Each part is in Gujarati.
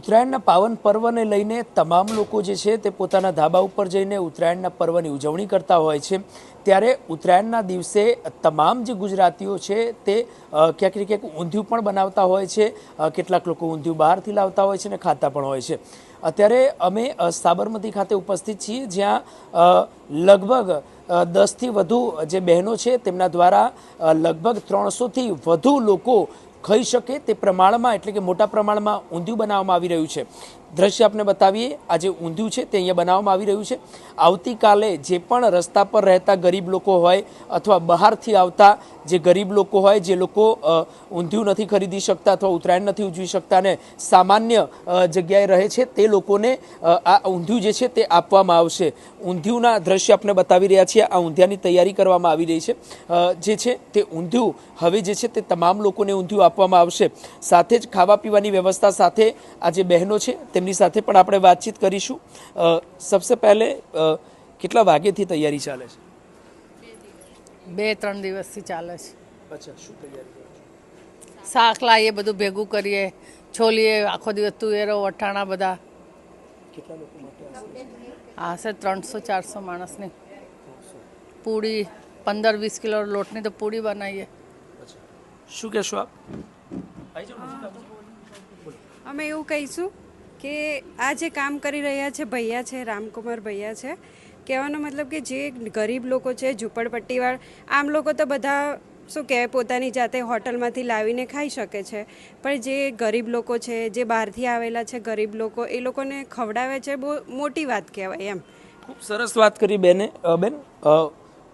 ઉત્તરાયણના પાવન પર્વને લઈને તમામ લોકો જે છે તે પોતાના ધાબા ઉપર જઈને ઉત્તરાયણના પર્વની ઉજવણી કરતા હોય છે। ત્યારે ઉત્તરાયણના દિવસે તમામ જે ગુજરાતીઓ છે તે ક્યાંક ને ક્યાંક ઊંધિયું પણ બનાવતા હોય છે। કેટલાક લોકો ઊંધિયું બહારથી લાવતા હોય છે અને ખાતા પણ હોય છે। અત્યારે અમે સાબરમતી ખાતે ઉપસ્થિત છીએ, જ્યાં લગભગ 10થી વધુ જે બહેનો છે તેમના દ્વારા લગભગ 300થી વધુ લોકો ખાઈ શકે તે પ્રમાણમાં, એટલે કે મોટા પ્રમાણમાં ઊંધિયું બનાવવામાં આવી રહ્યું છે। દ્રશ્ય આપને બતાવીએ। આ જે ઊંધિયું છે તે અહીંયા બનાવવામાં આવી રહ્યું છે। આવતીકાલે જે પણ રસ્તા પર રહેતા ગરીબ લોકો હોય અથવા બહારથી આવતા જે ગરીબ લોકો હોય, જે લોકો ઊંધિયું નથી ખરીદી શકતા અથવા ઉત્તરાયણ નથી ઉજવી શકતા અને સામાન્ય જગ્યાએ રહે છે, તે લોકોને આ ઊંધિયું જે છે તે આપવામાં આવશે। ઊંધિયુંના દ્રશ્ય આપણે બતાવી રહ્યા છીએ। આ ઊંધિયાની તૈયારી કરવામાં આવી રહી છે। જે છે તે ઊંધિયું હવે જે છે તે તમામ લોકોને ઊંધિયું આપવામાં આવશે। સાથે જ ખાવા પીવાની વ્યવસ્થા સાથે આ જે બહેનો છે તેમની સાથે પણ આપણે વાતચીત કરીશું। સબસે પહેલે કેટલા વાગ્યાથી તૈયારી ચાલે છે? 2-3 દિવસથી ચાલે છે। અચ્છા, શું તૈયારી કરો છો? શાક લાવીએ, બધું ભેગું કરીએ, છોલીએ, આખો દિવસ તુવેરો વટાણા બધા। કેટલા લોકો માટે હશે 300-400 માણસની પૂડી, 15-20 કિલો લોટની તો પૂડી બનાવીએ। શું કહેશો આપ? અમે એવું કહીશું કે આ જે કામ કરી રહ્યા છે ભૈયા છે, રામકુમાર ભૈયા છે, કહેવાનો મતલબ કે જે ગરીબ લોકો છે, ઝૂંપડપટ્ટીવાળા, આમ લોકો તો બધા શું કહેવાય પોતાની જાતે હોટલમાંથી લાવીને ખાઈ શકે છે, પણ જે ગરીબ લોકો છે, જે બહારથી આવેલા છે ગરીબ લોકો, એ લોકોને ખવડાવે છે, બહુ મોટી વાત કહેવાય એમ। ખૂબ સરસ વાત કરી બેન।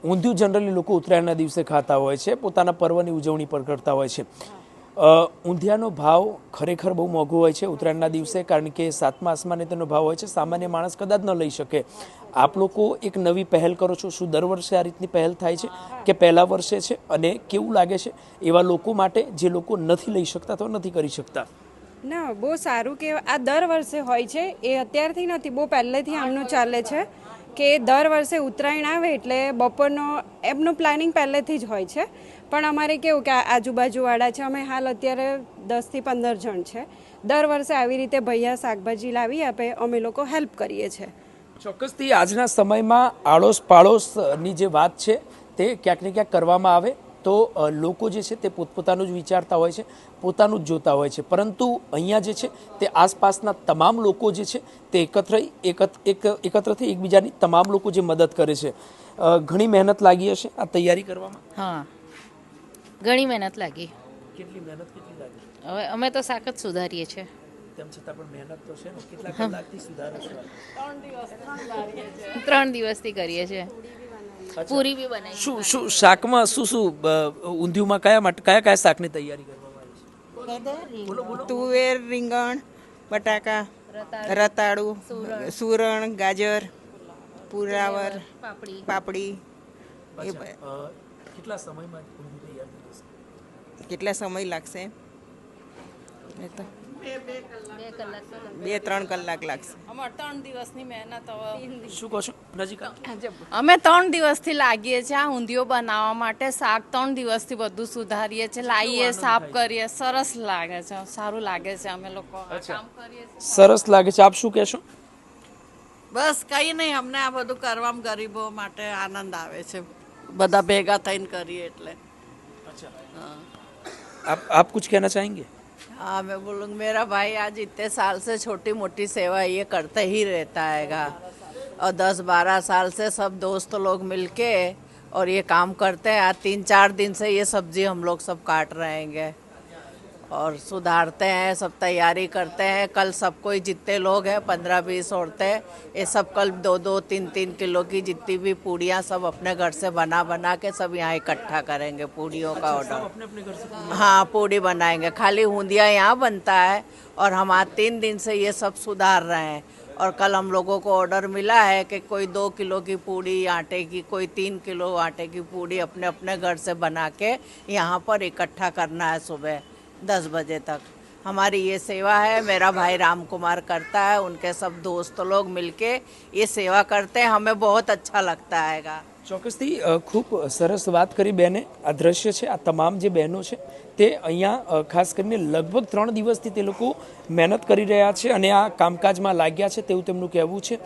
ઊંધિયું જનરલી લોકો ઉત્તરાયણના દિવસે ખાતા હોય છે, પોતાના પર્વની ઉજવણી પણ કરતા હોય છે। ઊંધિયાનો ભાવ ખરેખર બહુ મોંઘો હોય છે ઉત્તરાયણના દિવસે, કારણ કે 7મા આસમાને તેનો ભાવ હોય છે, સામાન્ય માણસ કદાચ ન લઈ શકે। આપ લોકો એક નવી પહેલ કરો છો, શું દર વર્ષે આ રીતની પહેલ થાય છે કે પહેલા વર્ષે છે? અને કેવું લાગે છે એવા લોકો માટે જે લોકો નથી લઈ શકતા અથવા નથી કરી શકતા? ના, બહુ સારું કે આ દર વર્ષે હોય છે, એ અત્યારથી નથી, બહુ પહેલેથી આમનું ચાલે છે કે દર વર્ષે ઉત્તરાયણ આવે એટલે બપોરનો એમનું પ્લાનિંગ પહેલેથી જ હોય છે। પણ અમારે કેવું કે આજુબાજુવાળા છે, અમે હાલ અત્યારે 10થી 15 જણ છે, દર વર્ષે આવી રીતે ભૈયા શાકભાજી લાવી આપે, અમે લોકો હેલ્પ કરીએ છીએ। ચોક્કસથી આજના સમયમાં આડોશ પાડોશની જે વાત છે તે ક્યાંક ને ક્યાંક કરવામાં આવે તો લોકો જે છે તે પોતપોતાનું જ વિચારતા હોય છે, પોતાનું જ જોતા હોય છે, પરંતુ અહીંયા જે છે તે આસપાસના તમામ લોકો જે છે તે એકત્ર થઈ એકબીજાની તમામ લોકો જે મદદ કરે છે। ઘણી મહેનત લાગી હશે આ તૈયારી કરવામાં? હા, ઘણી મહેનત લાગી। કેટલી મહેનત કેટલી લાગી? હવે અમે તો શાક જ સુધારીએ છીએ, તેમ છતાં પણ મહેનત તો છે ને। કેટલા કલાકથી સુધારો છો? 3 દિવસથી કરીએ છીએ। પૂરી બી બનાવી। શું શાકમાં શું ઊંધિયુંમાં કયા શાકની તૈયારી કરવામાં આવી છે? તુવેર, રીંગણ, બટાકા, રતાળું, સુરણ, ગાજર, પુરાવર, પાપડી। કેટલા સમયમાં ઊંધિયું તૈયાર થઈ જશે? કેટલા સમય લાગશે? એ તો 2-3 કલાક લાગશે। અમારે 3 દિવસની મહેનત। શું કહો છો નજીક? અમે 3 દિવસથી લાગીએ છીએ આ ઊંધિયું બનાવવા માટે। શાક 3 દિવસથી બધું સુધારીએ છીએ, લાવીએ, સાફ કરીએ। સરસ લાગે છે, સારું લાગે છે, અમે લોકો આ કામ કરીએ છીએ। સરસ લાગે છે। આપ શું કહેશો? બસ કંઈ નહીં, અમને આ બધું કરવામાં ગરીબો માટે આનંદ આવે છે, બધા ભેગા થઈને કરીએ એટલે। आप कुछ कहना चाहेंगे? हाँ, मैं बोलूँगी मेरा भाई आज इतने साल से छोटी मोटी सेवा ये करते ही रहता हैगा, और 10-12 साल से सब दोस्त लोग मिलके और ये काम करते हैं। आज 3-4 दिन से ये सब्जी हम लोग सब काट रहेंगे और सुधारते हैं, सब तैयारी करते हैं। कल सब कोई जितने लोग हैं 15-20 औरतें, ये सब कल 2-2, 3-3 किलो की जितनी भी पूड़ियाँ सब अपने घर से बना के सब यहाँ इकट्ठा करेंगे। पूड़ियों का ऑर्डर अपने अपने घर से? हाँ, पूड़ी बनाएंगे। खाली ऊंधिया यहाँ बनता है और हम आज 3 दिन से ये सब सुधार रहे हैं। और कल हम लोगों को ऑर्डर मिला है कि कोई 2 किलो की पूड़ी आटे की, कोई 3 किलो आटे की पूड़ी अपने अपने घर से बना के यहाँ पर इकट्ठा करना है सुबह 10 बजे तक। हमारी ये सेवा है। मेरा भाई राम कुमार करता है, उनके सब दोस्त लोग मिलके ये सेवा करते हैं, हमें बहुत अच्छा लगता हैगा। ચોક્કસથી ખૂબ સરસ વાત કરી બેને. આ દ્રશ્ય છે, આ તમામ જે બહેનો છે તે અહીંયા ખાસ કરીને લગભગ 3 દિવસથી તે લોકો મહેનત કરી રહ્યા છે અને આ કામકાજમાં લાગ્યા છે તેવું તેમનું કહેવું છે.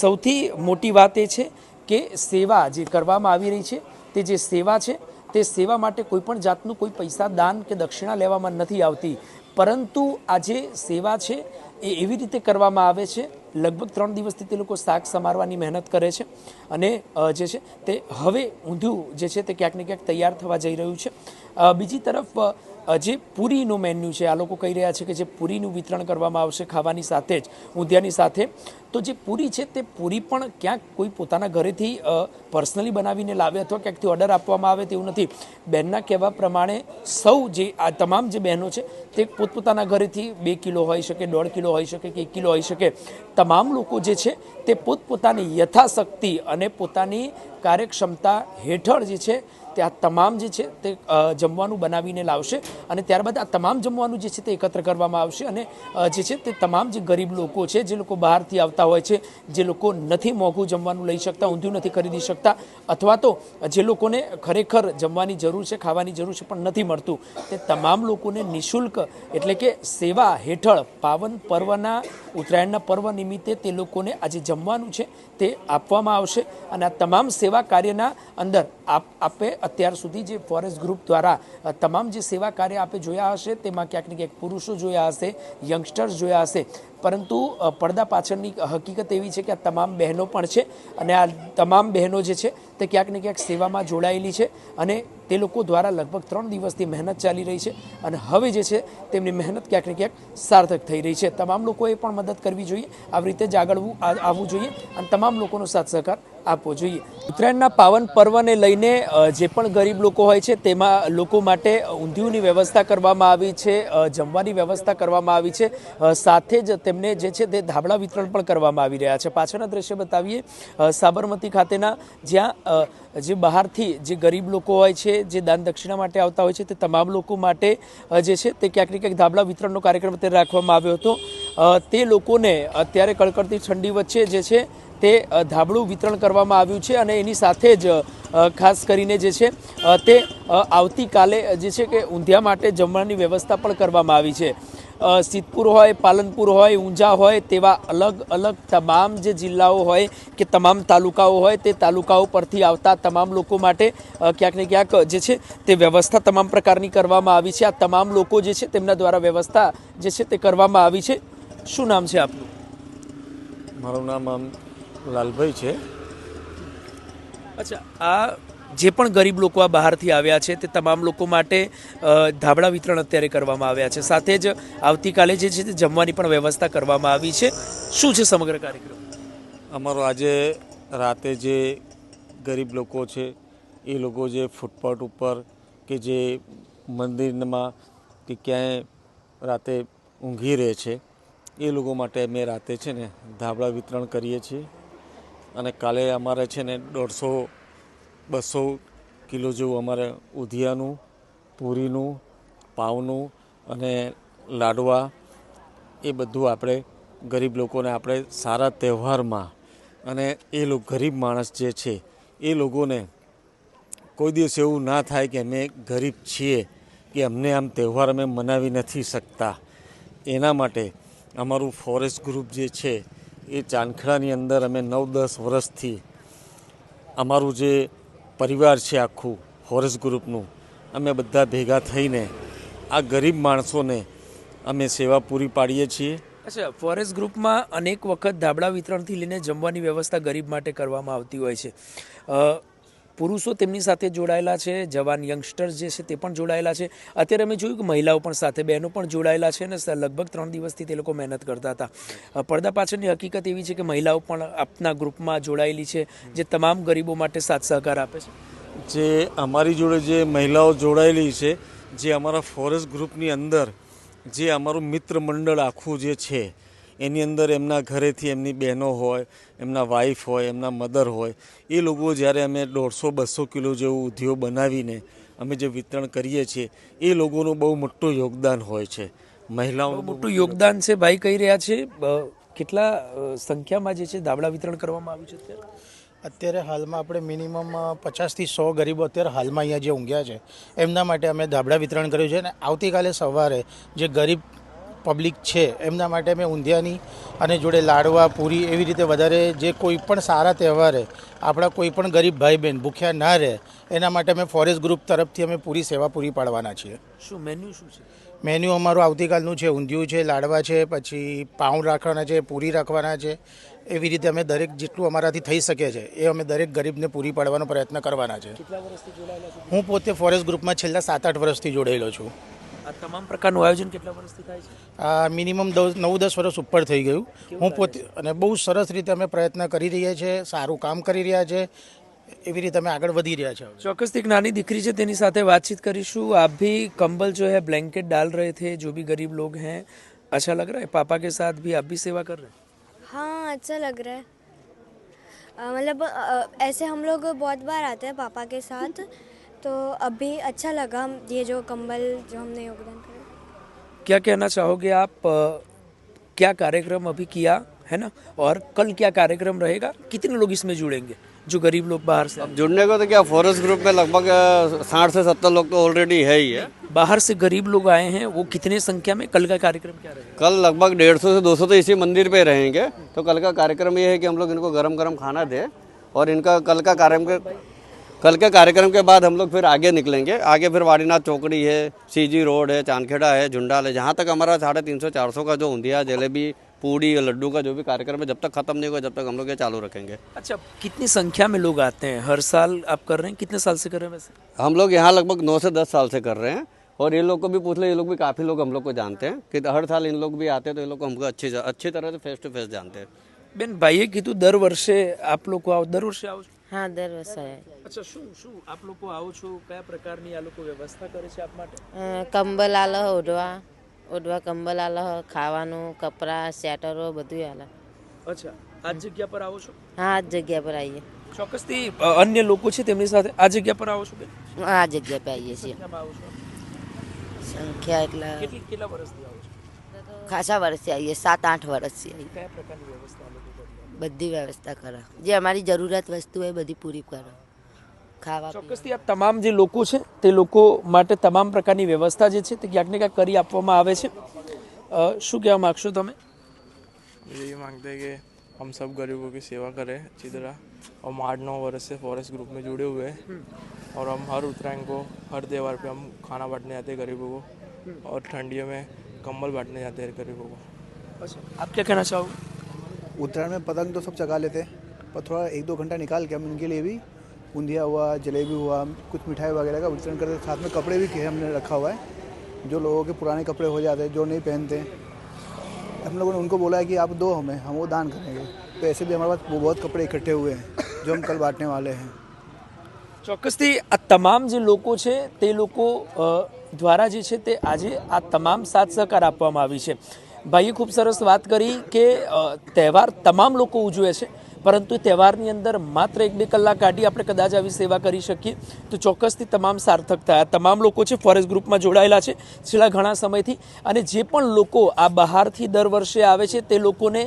સૌથી મોટી વાત એ છે કે સેવા જે કરવામાં આવી રહી છે તે જે સેવા છે તે સેવા માટે કોઈ પણ જાતનું કોઈ પૈસા દાન કે દક્ષિણા લેવામાં નથી આવતી, પરંતુ આ જે સેવા છે એ એવી રીતે કરવામાં આવે છે. લગભગ 3 દિવસથી તે લોકો શાક સમારવાની મહેનત કરે છે અને જે છે તે હવે ઊંધિયું જે છે તે ક્યાંક ને ક્યાંક તૈયાર થવા જઈ રહ્યું છે. બીજી તરફ જે પૂરીનું મેન્યુ છે, આ લોકો કહી રહ્યા છે કે જે પૂરીનું વિતરણ કરવામાં આવશે ખાવાની સાથે જ, ઊંધિયાની સાથે. તો જે પૂરી છે તે પૂરી પણ ક્યાંક કોઈ પોતાના ઘરેથી પર્સનલી બનાવીને લાવે અથવા ક્યાંકથી ઓર્ડર આપવામાં આવે તેવું નથી. બહેનના કહેવા પ્રમાણે સૌ જે આ તમામ જે બહેનો છે તે પોતપોતાના ઘરેથી 2 કિલો હોઈ શકે, 1.5 કિલો હોઈ શકે કે 1 કિલો હોઈ શકે, તમામ લોકો જે છે તે પોતપોતાની યથાશક્તિ અને પોતાની કાર્યક્ષમતા હેઠળ જે છે તે આ તમામ જે છે તે જમવાનું બનાવીને લાવશે અને ત્યારબાદ આ તમામ જમવાનું જે છે તે એકત્ર કરવામાં આવશે અને જે છે તે તમામ જે ગરીબ લોકો છે, જે લોકો બહારથી આવતા હોય છે, જે લોકો નથી મોંઘું જમવાનું લઈ શકતા, ઊંધિયું નથી ખરીદી શકતા, અથવા તો જે લોકોને ખરેખર જમવાની જરૂર છે, ખાવાની જરૂર છે પણ નથી મળતું, તે તમામ લોકોને નિઃશુલ્ક એટલે કે સેવા હેઠળ પાવન પર્વના ઉત્તરાયણના પર્વ નિમિત્તે તે લોકોને આજે જમવાનું છે તે આપવામાં આવશે. અને આ તમામ સેવા કાર્યના અંદર આપે અત્યાર સુધી જે ફોરેસ્ટ ગ્રુપ દ્વારા તમામ જે સેવા કાર્ય આપે જોયા હશે તેમાં ક્યાંક ને ક્યાંક પુરુષો જોયા હશે, યંગસ્ટર્સ જોયા હશે, પરંતુ પડદા પાછળની હકીકત એવી છે કે આ તમામ બહેનો પણ છે અને આ તમામ બહેનો જે છે તે ક્યાંક ને ક્યાંક સેવામાં જોડાયેલી છે અને તે લોકો દ્વારા લગભગ 3 દિવસથી મહેનત ચાલી રહી છે અને હવે જે છે તેમની મહેનત ક્યાંક ને ક્યાંક સાર્થક થઈ રહી છે. તમામ લોકોએ પણ મદદ કરવી જોઈએ, આવી રીતે જ આગળ આવવું જોઈએ અને તમામ લોકોનો સાથ સહકાર આપવો જોઈએ. ઉત્તરાયણના પાવન પર્વને લઈને જે પણ ગરીબ લોકો હોય છે તેમાં લોકો માટે ઊંધિયુંની વ્યવસ્થા કરવામાં આવી છે, જમવાની વ્યવસ્થા કરવામાં આવી છે, સાથે જ તેમને જે છે તે ધાબળા વિતરણ પણ કરવામાં આવી રહ્યા છે. પાછળના દ્રશ્ય બતાવીએ સાબરમતી ખાતેના, જ્યાં જે બહારથી જે ગરીબ લોકો હોય છે, જે દાન દક્ષિણા માટે આવતા હોય છે, તે તમામ લોકો માટે જે છે તે ક્યાંક ને ક્યાંક ધાબળા વિતરણનો કાર્યક્રમ અત્યારે રાખવામાં આવ્યો હતો. તે લોકોને અત્યારે કડકડતી ઠંડી વચ્ચે જે છે તે ધાબળું વિતરણ કરવામાં આવ્યું છે અને એની સાથે જ ખાસ કરીને જે છે તે આવતીકાલે જે છે કે ઊંધિયા માટે જમવાની વ્યવસ્થા પણ કરવામાં આવી છે. સિદ્ધપુર હોય, પાલનપુર હોય, ઊંઝા હોય, તેવા અલગ અલગ તમામ જે જિલ્લાઓ હોય કે તમામ તાલુકાઓ હોય તે તાલુકાઓ પરથી આવતા તમામ લોકો માટે ક્યાંક ને ક્યાંક જે છે તે વ્યવસ્થા તમામ પ્રકારની કરવામાં આવી છે. આ તમામ લોકો જે છે તેમના દ્વારા વ્યવસ્થા જે છે તે કરવામાં આવી છે. શું નામ છે આપનું? મારું નામ લાલભાઈ છે. અચ્છા, આ જે પણ ગરીબ લોકો આ બહારથી આવ્યા છે તે તમામ લોકો માટે ધાબળા વિતરણ અત્યારે કરવામાં આવ્યા છે, સાથે જ આવતીકાલે જે છે તે જમવાની પણ વ્યવસ્થા કરવામાં આવી છે. શું છે સમગ્ર કાર્યક્રમ? અમારો આજે રાતે જે ગરીબ લોકો છે એ લોકો જે ફૂટપાથ ઉપર કે જે મંદિરમાં કે ક્યાંય રાતે ઊંઘી રહે છે એ લોકો માટે અમે રાતે છે ને ધાબળા વિતરણ કરીએ છીએ અને કાલે અમારે છે ને 150-200 કિલો જેવું અમારે ઊંધિયાનું, પૂરીનું, પાવનું અને લાડવા એ બધું આપણે ગરીબ લોકોને આપણે સારા તહેવારમાં અને એ લોકો ગરીબ માણસ જે છે એ લોકોને કોઈ દિવસ એવું ના થાય કે અમે ગરીબ છીએ કે અમને આમ તહેવાર અમે મનાવી નથી શકતા, એના માટે અમારું ફોરેસ્ટ ગ્રુપ જે છે એ ચાંદખેડાની અંદર અમે 9-10 વર્ષથી અમારું જે પરિવાર છે આખું ફોરેસ્ટ ગ્રુપનું, અમે બધા ભેગા થઈને આ ગરીબ માણસોને અમે સેવા પૂરી પાડીએ છીએ. અચ્છા, ફોરેસ્ટ ગ્રુપમાં અનેક વખત ધાબળા વિતરણથી લઈને જમવાની વ્યવસ્થા ગરીબ માટે કરવામાં આવતી હોય છે. પુરુષો તેમની સાથે જોડાયેલા છે, જવાન યંગસ્ટર્સ જે છે તે પણ જોડાયેલા છે. અત્યારે અમે જોયું કે મહિલાઓ પણ સાથે, બહેનો પણ જોડાયેલા છે અને લગભગ 3 દિવસથી તે લોકો મહેનત કરતા હતા. પડદા પાછળની હકીકત એવી છે કે મહિલાઓ પણ આપના ગ્રુપમાં જોડાયેલી છે, જે તમામ ગરીબો માટે સાથ સહકાર આપે છે. જે અમારી જોડે જે મહિલાઓ જોડાયેલી છે, જે અમારા ફોરેસ્ટ ગ્રુપની અંદર જે અમારું મિત્ર મંડળ આખું જે છે એની અંદર એમના ઘરેથી એમની બહેનો હોય, એમના વાઈફ હોય, એમના મધર હોય, એ લોકો જ્યારે અમે 150-200 કિલો જેવું ઊંધિયું બનાવીને અમે જે વિતરણ કરીએ છીએ એ લોકોનું બહુ મોટું યોગદાન હોય છે મહિલાઓનું મોટું યોગદાન છે ભાઈ કહી રહ્યા છે કેટલા સંખ્યામાં જે છે ધાબળા વિતરણ કરવામાં આવ્યું છે અત્યારે હાલમાં આપણે મિનિમમ 50 થી 100 ગરીબો અત્યારે હાલમાં અહીંયા જે ઊંઘ્યા છે એમના માટે અમે ધાબળા વિતરણ કર્યું છે અને આવતીકાલે સવારે જે ગરીબ પબ્લિક છે એમના માટે અમે ઊંધિયાની અને જોડે લાડવા પૂરી એવી રીતે વધારે જે કોઈ પણ સારા તહેવારે આપણા કોઈ પણ ગરીબ ભાઈ બહેન ભૂખ્યા ના રહે એના માટે અમે ફોરેસ્ટ ગ્રુપ તરફથી અમે પૂરી સેવા પૂરી પાડવાના છીએ. શું મેન્યુ શું છે? મેન્યુ અમારું આવતીકાલનું છે, ઊંધિયું છે, લાડવા છે, પછી પાઉં રાખવાના છે, પૂરી રાખવાના છે. એવી રીતે અમે દરેક જેટલું અમારાથી થઈ શકે છે એ અમે દરેક ગરીબને પૂરી પાડવાનો પ્રયત્ન કરવાના છે. હું પોતે ફોરેસ્ટ ગ્રુપમાં છેલ્લા 7-8 વર્ષથી જોડાયેલો છું. આ તમામ પ્રકારનું આયોજન કેટલા વર્ષથી થાય છે? મિનિમમ 9-10 વર્ષ ઉપર થઈ ગયું. હું પોતે અને બહુ સરસ રીતે અમે પ્રયત્ન કરી રહ્યા છીએ, સારું કામ કરી રહ્યા છે, એવી રીતે અમે આગળ વધી રહ્યા છીએ. ચોક્કસથી એક નાની દીકરી છે તેની સાથે વાતચીત કરીશું. आप भी कंबल जो है ब्लैंकेट डाल रहे थे, जो भी गरीब लोग हैं, अच्छा लग रहा है? पापा के साथ भी आप भी सेवा कर रहे हैं? हाँ, अच्छा लग रहा है. मतलब ऐसे हम लोग बहुत बार आते हैं पापा के साथ, तो अभी अच्छा लगा ये जो कंबल जो हमने योगदान करा. क्या कहना चाहोगे आप? क्या कार्यक्रम अभी किया है ना, और कल क्या कार्यक्रम रहेगा? कितने लोग इसमें जुड़ेंगे जो गरीब लोग बाहर से? अब जुड़ने को तो क्या, फॉरेस्ट ग्रुप में लगभग 60 से 70 लोग तो ऑलरेडी है ही है. बाहर से गरीब लोग आए हैं, वो कितने संख्या में? कल का कार्यक्रम क्या रहेगा? कल लगभग 150 से 200 तो इसी मंदिर पे रहेंगे. तो कल का कार्यक्रम ये है कि हम लोग इनको गरम गरम खाना दें और इनका कल के कार्यक्रम के बाद हम लोग फिर आगे निकलेंगे. आगे फिर वाड़ीनाथ चौकड़ी है, सीजी रोड है, चांदखेड़ा है, झुंडाल है, जहाँ तक हमारा 350-400 का जो ऊंधिया जलेबी पूड़ी और लड्डू का जो भी कार्यक्रम है जब तक खत्म नहीं होगा जब तक हम लोग ये चालू रखेंगे. अच्छा, कितनी संख्या में लोग आते हैं हर साल? आप कर रहे हैं, कितने साल से कर रहे हैं वैसे? हम लोग यहाँ लगभग 9 से 10 साल से कर रहे हैं. और ये लोग को भी पूछ ले, ये लोग भी काफ़ी लोग हम लोग को जानते हैं कि हर साल इन लोग भी आते हैं, तो ये लोग को हमको अच्छी तरह से फेस टू फेस जानते हैं. બેન, ભાઈએ કીધું દર વર્ષે આપ લોકો આવો, દર વર્ષે આવો છો? હા, દર વર્ષે અચ્છા, શું આપ લોકો આવો છો? કયા પ્રકારની આ લોકો વ્યવસ્થા કરે છે આપ માટે? કંબલ આલે, ઓઢવા કંબલ આલે, ખાવાનું, કપડાં, સ્વેટરો બધું આલે. અચ્છા, આ જગ્યા પર આવો છો? હા, આ જગ્યા પર આવીએ. ચોક્કસથી અન્ય લોકો છે તેમની સાથે આ જગ્યા પર આવો છો બેન? આ જગ્યા પર આવીએ છીએ. ક્યાંમાં આવો છો? સંખ્યા એટલે કેટલા વર્ષથી આવો છો? ખાસા વર્ષથી આવીએ, 7-8 વર્ષથી આવીએ. કયા પ્રકારની વ્યવસ્થા આ લોકો કરે? બધી વ્યવસ્થા કરે, જે અમારી જરૂરિયાત વસ્તુ હોય બધી પૂરી કરે. ખાવા ચોક્કસથી આ તમામ જે લોકો છે તે લોકો માટે તમામ પ્રકારની વ્યવસ્થા જે છે તે ક્યાંક ને ક્યાંક કરી આપવામાં આવે છે. શું કહેવા માગશો તમે? ये मांगते हैं कि हम सब गरीबों की सेवा करें अच्छी तरह. हम 8-9 वर्ष से फॉरेस्ट ग्रुप में जुड़े हुए हैं और हम हर उत्तरायण को, हर त्यौहार पे हम खाना बांटने जाते हैं गरीबों को और ठंडियों में कंबल बांटने जाते हैं गरीबों को. अच्छा, आप क्या कहना चाहोगे? उत्तरायण में पतंग तो सब चगा लेते हैं, पर थोड़ा 1-2 घंटा निकाल के हम उनके लिए भी ऊंधिया हुआ, जलेबी हुआ, कुछ मिठाई वगैरह का वितरण करते हैं. साथ में कपड़े भी हमने रखा हुआ है, जो लोगों के पुराने कपड़े हो जाते हैं, जो नहीं पहनते हैं. हम लोगों ने उनको बोला है कि आप दो हमें, हम वो दान करेंगे. तो ऐसे भी हमारे पास बहुत कपड़े इकट्ठे हुए हैं जो हम कल बांटने वाले हैं. ચોક્કસથી આ તમામ જે લોકો છે તે લોકો દ્વારા જે છે તે આજે આ તમામ સાથ સહકાર આપવામાં આવી છે. ભાઈએ ખૂબ સરસ વાત કરી કે તહેવાર તમામ લોકો ઉજવે છે, પરંતુ તહેવારની અંદર માત્ર 1-2 કલાક કાઢી આપણે કદાચ આવી સેવા કરી શકીએ તો ચોક્કસથી તમામ સાર્થક થાય. તમામ લોકો છે ફોરેસ્ટ ગ્રુપમાં જોડાયેલા છે છેલ્લા ઘણા સમયથી, અને જે પણ લોકો આ બહારથી દર વર્ષે આવે છે તે લોકોને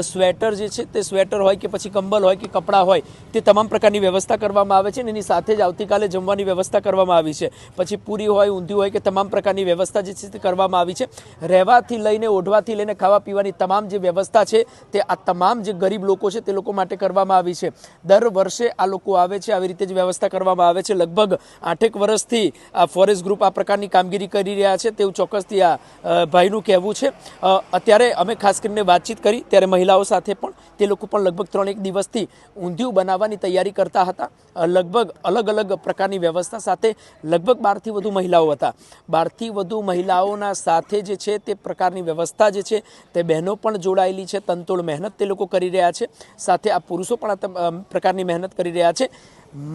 સ્વેટર જે છે તે સ્વેટર હોય કે પછી કંબલ હોય કે કપડાં હોય તે તમામ પ્રકારની વ્યવસ્થા કરવામાં આવે છે. અને એની સાથે જ આવતીકાલે જમવાની વ્યવસ્થા કરવામાં આવી છે. પછી પૂરી હોય, ઊંધિયું હોય કે તમામ પ્રકારની વ્યવસ્થા જે છે તે કરવામાં આવી છે. રહેવાથી લઈને, ઓઢવાથી લઈને ખાવા પીવાની તમામ જે વ્યવસ્થા છે તે આ તમામ જે ગરીબ લોકો છે તે લોકો માટે કરવામાં આવી છે. દર વર્ષે આ લોકો આવે છે, આવી રીતે જ વ્યવસ્થા કરવામાં આવે છે. લગભગ 8 વર્ષથી આ ફોરેસ્ટ ગ્રુપ આ પ્રકારની કામગીરી કરી રહ્યા છે તેવું ચોક્કસથી આ ભાઈનું કહેવું છે. અત્યારે અમે ખાસ કરીને વાતચીત કરી ત્યારે મહિલાઓ સાથે પણ, તે લોકો પણ લગભગ 3-1 દિવસથી ઊંધિયું બનાવવાની તૈયારી કરતા હતા. લગભગ અલગ અલગ પ્રકારની વ્યવસ્થા સાથે લગભગ 12થી વધુ મહિલાઓ હતા. 12થી વધુ મહિલાઓના સાથે જે છે તે પ્રકારની વ્યવસ્થા જે છે તે બહેનો પણ જોડાયેલી છે. તનતોડ મહેનત તે લોકો કરી રહ્યા છે. સાથે આ પુરુષો પણ આ પ્રકારની મહેનત કરી રહ્યા છે.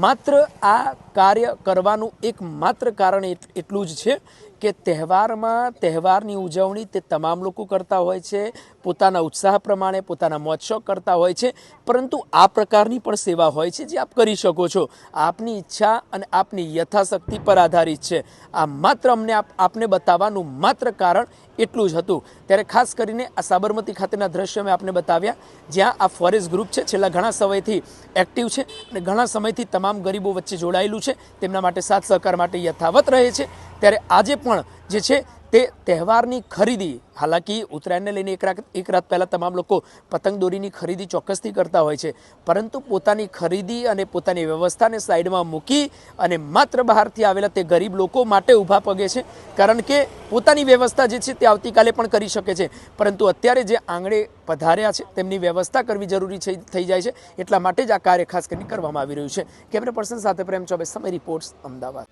માત્ર આ કાર્ય કરવાનું એક માત્ર કારણ એટલું જ છે કે તહેવારની ઉજવણી તે તમામ લોકો કરતા હોય છે, પોતાના ઉત્સાહ પ્રમાણે પોતાના મોજ શોખ કરતા હોય છે, પરંતુ આ પ્રકારની પણ સેવા હોય છે જે આપ કરી શકો છો. આપની ઈચ્છા અને આપની યથાશક્તિ પર આધારિત છે. આ માત્ર અમને આપને બતાવવાનું માત્ર કારણ એટલું જ હતું. ત્યારે ખાસ કરીને આ સાબરમતી ખાતેના દ્રશ્ય મેં આપને બતાવ્યા, જ્યાં આ ફોરેસ્ટ ગ્રુપ છે છેલ્લા ઘણા સમયથી એક્ટિવ છે અને ઘણા સમયથી તમામ ગરીબો વચ્ચે જોડાયેલું છે, તેમના માટે સાથ સહકાર માટે યથાવત રહે છે. ત્યારે આજે પણ જે છે તે તહેવારની ખરીદી, હાલાકી ઉત્તરાયણને લઈને એક રાત પહેલાં તમામ લોકો પતંગ દોરીની ખરીદી ચોક્કસથી કરતા હોય છે, પરંતુ પોતાની ખરીદી અને પોતાની વ્યવસ્થાને સાઈડમાં મૂકી અને માત્ર બહારથી આવેલા તે ગરીબ લોકો માટે ઊભા પગે છે, કારણ કે પોતાની વ્યવસ્થા જે છે તે આવતીકાલે પણ કરી શકે છે, પરંતુ અત્યારે જે આંગણે પધાર્યા છે તેમની વ્યવસ્થા કરવી જરૂરી થઈ જાય છે. એટલા માટે જ આ કાર્ય ખાસ કરીને કરવામાં આવી રહ્યું છે. કેમેરા પર્સન સાથે પ્રેમ ચોબે, સમય રિપોર્ટ્સ, અમદાવાદ.